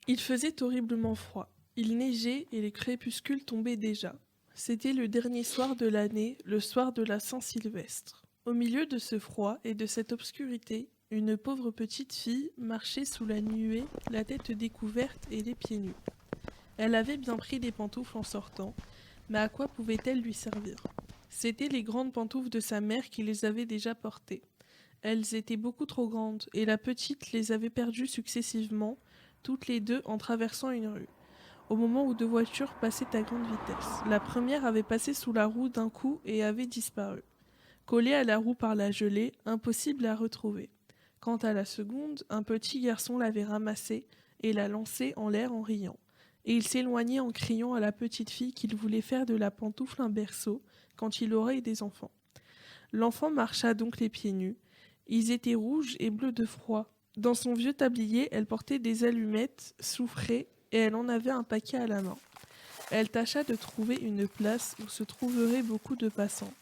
Il faisait horriblement froid. Il neigeait et les crépuscules tombaient déjà. C'était le dernier soir de l'année, le soir de la Saint-Sylvestre. Au milieu de ce froid et de cette obscurité, une pauvre petite fille marchait sous la nuée, la tête découverte et les pieds nus. Elle avait bien pris des pantoufles en sortant, mais à quoi pouvaient-elles lui servir? C'étaient les grandes pantoufles de sa mère qui les avait déjà portées. Elles étaient beaucoup trop grandes, et la petite les avait perdues successivement, toutes les deux en traversant une rue, au moment où deux voitures passaient à grande vitesse. La première avait passé sous la roue d'un coup et avait disparu. Collée à la roue par la gelée, impossible à retrouver. Quant à la seconde, un petit garçon l'avait ramassée et la lançait en l'air en riant. Et il s'éloignait en criant à la petite fille qu'il voulait faire de la pantoufle un berceau quand il aurait des enfants. L'enfant marcha donc les pieds nus. Ils étaient rouges et bleus de froid. Dans son vieux tablier, elle portait des allumettes soufrées et elle en avait un paquet à la main. Elle tâcha de trouver une place où se trouveraient beaucoup de passants.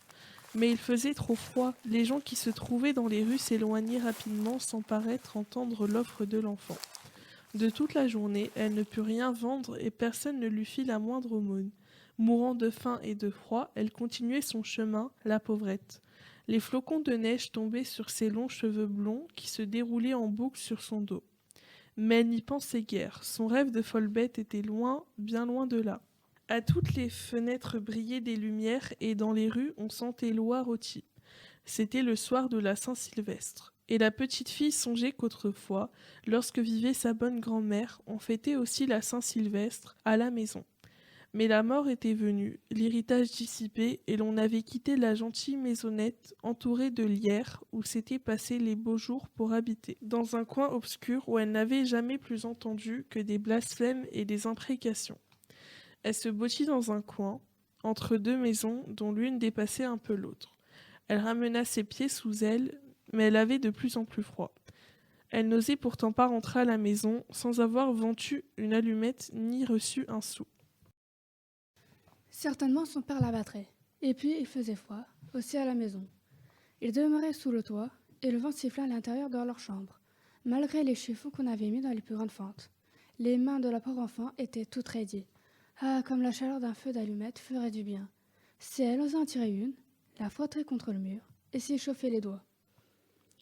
Mais il faisait trop froid. Les gens qui se trouvaient dans les rues s'éloignaient rapidement sans paraître entendre l'offre de l'enfant. De toute la journée, elle ne put rien vendre et personne ne lui fit la moindre aumône. Mourant de faim et de froid, elle continuait son chemin, la pauvrette. Les flocons de neige tombaient sur ses longs cheveux blonds qui se déroulaient en boucles sur son dos. Mais elle n'y pensait guère. Son rêve de folle bête était loin, bien loin de là. À toutes les fenêtres brillaient des lumières et dans les rues on sentait l'oie rôtie. C'était le soir de la Saint-Sylvestre. Et la petite fille songeait qu'autrefois, lorsque vivait sa bonne grand-mère, on fêtait aussi la Saint-Sylvestre à la maison. Mais la mort était venue, l'héritage dissipé, et l'on avait quitté la gentille maisonnette entourée de lierre où s'étaient passés les beaux jours pour habiter, dans un coin obscur où elle n'avait jamais plus entendu que des blasphèmes et des imprécations. Elle se blottit dans un coin, entre deux maisons dont l'une dépassait un peu l'autre. Elle ramena ses pieds sous elle, mais elle avait de plus en plus froid. Elle n'osait pourtant pas rentrer à la maison sans avoir vendu une allumette ni reçu un sou. Certainement son père la battrait. Et puis il faisait froid, aussi à la maison. Ils demeuraient sous le toit, et le vent sifflait à l'intérieur de leur chambre, malgré les chiffons qu'on avait mis dans les plus grandes fentes. Les mains de la pauvre enfant étaient toutes raidies. Ah, comme la chaleur d'un feu d'allumette ferait du bien. Si elle osait en tirer une, la frotterait contre le mur, et s'y chauffer les doigts.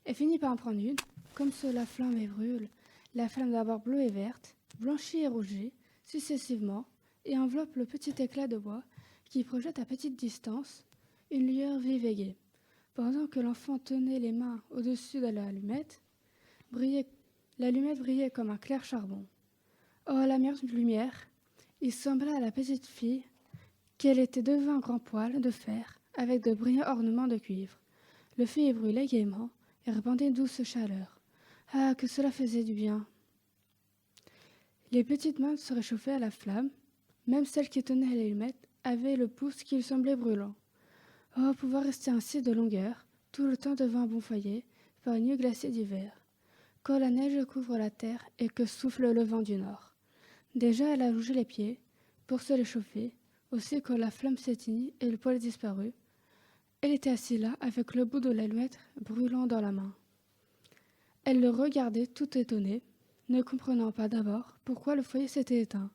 Elle finit par en prendre une, comme cela flamme et brûle, la flamme d'abord bleue et verte, blanchit et rougit, successivement, et enveloppe le petit éclat de bois qui projette à petite distance une lueur vive et gaie. Pendant que l'enfant tenait les mains au-dessus de l'allumette brillait comme un clair charbon. Oh, la lumière! Il sembla à la petite fille qu'elle était devant un grand poêle de fer avec de brillants ornements de cuivre. Le feu y brûlait gaiement et répandait une douce chaleur. Ah, que cela faisait du bien! Les petites mains se réchauffaient à la flamme. Même celle qui tenait l'allumette avait le pouce qui lui semblait brûlant. Oh, pouvoir rester ainsi de longueur, tout le temps devant un bon foyer, par une nuit glacée d'hiver, quand la neige couvre la terre et que souffle le vent du nord. Déjà elle allongeait les pieds, pour se réchauffer, aussi quand la flamme s'éteignit et le poêle disparut. Elle était assise là, avec le bout de l'allumette brûlant dans la main. Elle le regardait tout étonnée, ne comprenant pas d'abord pourquoi le foyer s'était éteint.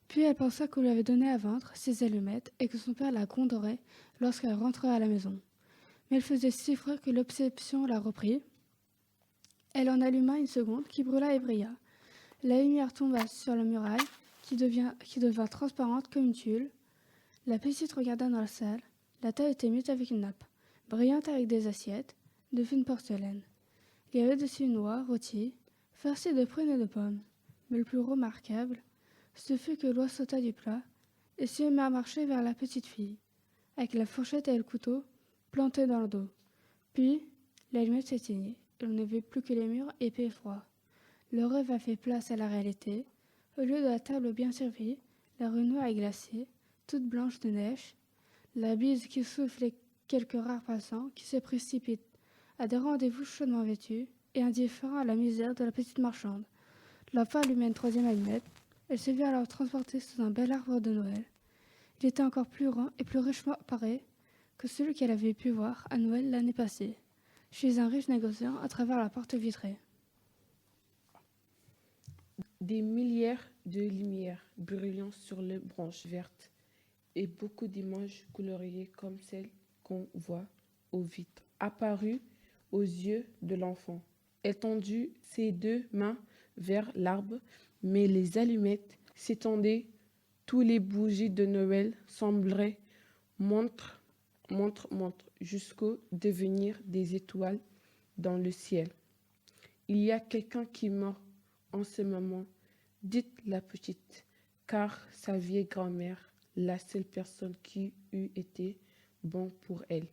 Puis elle pensa qu'on lui avait donné à vendre ses allumettes et que son père la gronderait lorsqu'elle rentrait à la maison. Mais elle faisait si froid que l'obsession la reprit. Elle en alluma une seconde qui brûla et brilla. La lumière tomba sur la muraille qui devint transparente comme une tuile. La petite regarda dans la salle. La table était mute avec une nappe, brillante avec des assiettes, de fine porcelaine. Il y avait dessus une oie rôtie, farcie de prunes et de pommes. Mais le plus remarquable, ce fut que l'oie sauta du plat et se mit à marcher vers la petite fille, avec la fourchette et le couteau plantés dans le dos. Puis, l'allumette s'éteignit et l'on ne vit plus que les murs épais et froids. Le rêve a fait place à la réalité. Au lieu de la table bien servie, la rue noire et glacée, toute blanche de neige, la bise qui souffle et quelques rares passants qui se précipitent à des rendez-vous chaudement vêtus et indifférents à la misère de la petite marchande. L'enfant alluma une troisième allumette. Elle se vit alors transportée sous un bel arbre de Noël. Il était encore plus grand et plus richement paré que celui qu'elle avait pu voir à Noël l'année passée, chez un riche négociant à travers la porte vitrée. Des milliards de lumières brillant sur les branches vertes et beaucoup d'images coloriées comme celles qu'on voit aux vitres apparut aux yeux de l'enfant. Elle tendit ses 2 mains vers l'arbre, mais les allumettes s'étendaient. Tous les bougies de Noël semblaient montre, jusqu'au devenir des étoiles dans le ciel. Il y a quelqu'un qui meurt en ce moment, dit la petite, car sa vieille grand-mère, la seule personne qui eût été bon pour elle,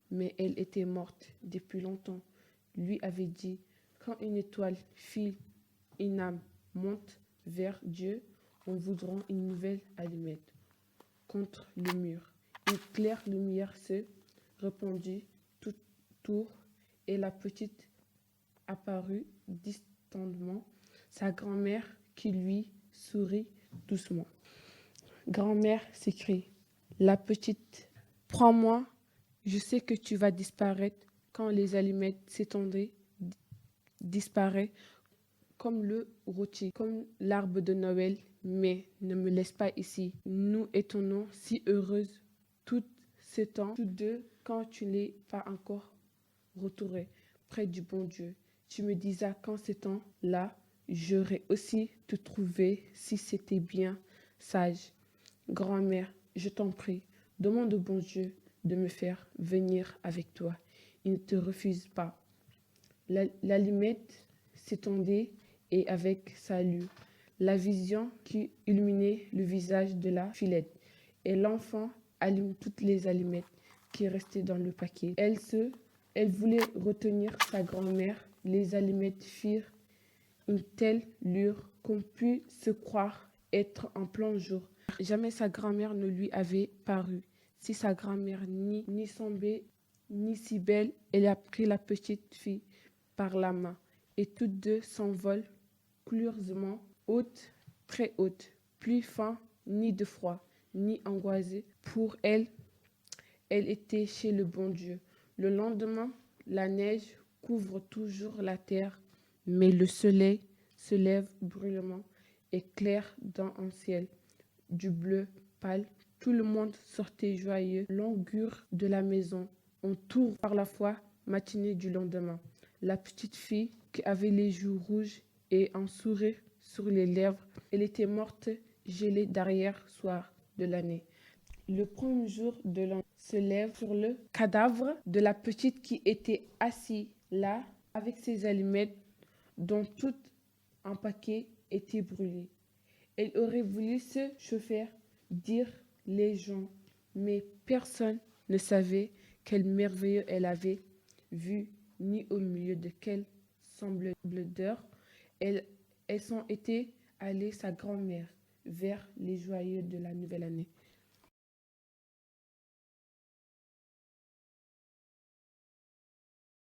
mais elle était morte depuis longtemps, lui avait dit, quand une étoile file, une âme monte vers Dieu, on voudra une nouvelle allumette contre le mur. Une claire lumière se répandit tout autour et la petite apparut distinctement, sa grand-mère qui lui sourit doucement. Grand-mère s'écrie, la petite, prends-moi, je sais que tu vas disparaître quand les allumettes s'étendaient, disparaît comme le rôti, comme l'arbre de Noël, mais ne me laisse pas ici. Nous étions si heureuses tout ce temps, tous deux, quand tu n'es pas encore retourné près du bon Dieu. Tu me disais qu'en ce temps-là, j'aurais aussi te trouvé si c'était bien sage. Grand-mère, je t'en prie, demande au bon Dieu de me faire venir avec toi. Il ne te refuse pas. L'allumette s'étendait et avec salut, la vision qui illuminait le visage de la fillette. Et l'enfant allume toutes les allumettes qui restaient dans le paquet. Elle voulait retenir sa grand-mère. Les allumettes firent une telle lure qu'on put se croire être en plein jour. Jamais sa grand-mère ne lui avait paru. Si sa grand-mère ni semblait ni si belle, elle a pris la petite fille par la main et toutes deux s'envolent curieusement, haute, très haute, plus fin, ni de froid, ni angoissée. Pour elle, elle était chez le bon Dieu. Le lendemain, la neige couvre toujours la terre, mais le soleil se lève brûlamment, éclaire dans un ciel du bleu pâle. Tout le monde sortait joyeux, l'augure de la maison, on tourne par la foi matinée du lendemain. La petite fille qui avait les joues rouges et un sourire sur les lèvres, elle était morte, gelée derrière soir de l'année. Le premier jour de l'an se lève sur le cadavre de la petite qui était assise là avec ses allumettes dont tout un paquet était brûlé. Elle aurait voulu se chauffer, dire les gens, mais personne ne savait quel merveilleux elle avait vu, ni au milieu de quelle semblable d'heure elles sont été allées sa grand-mère vers les joyeux de la nouvelle année.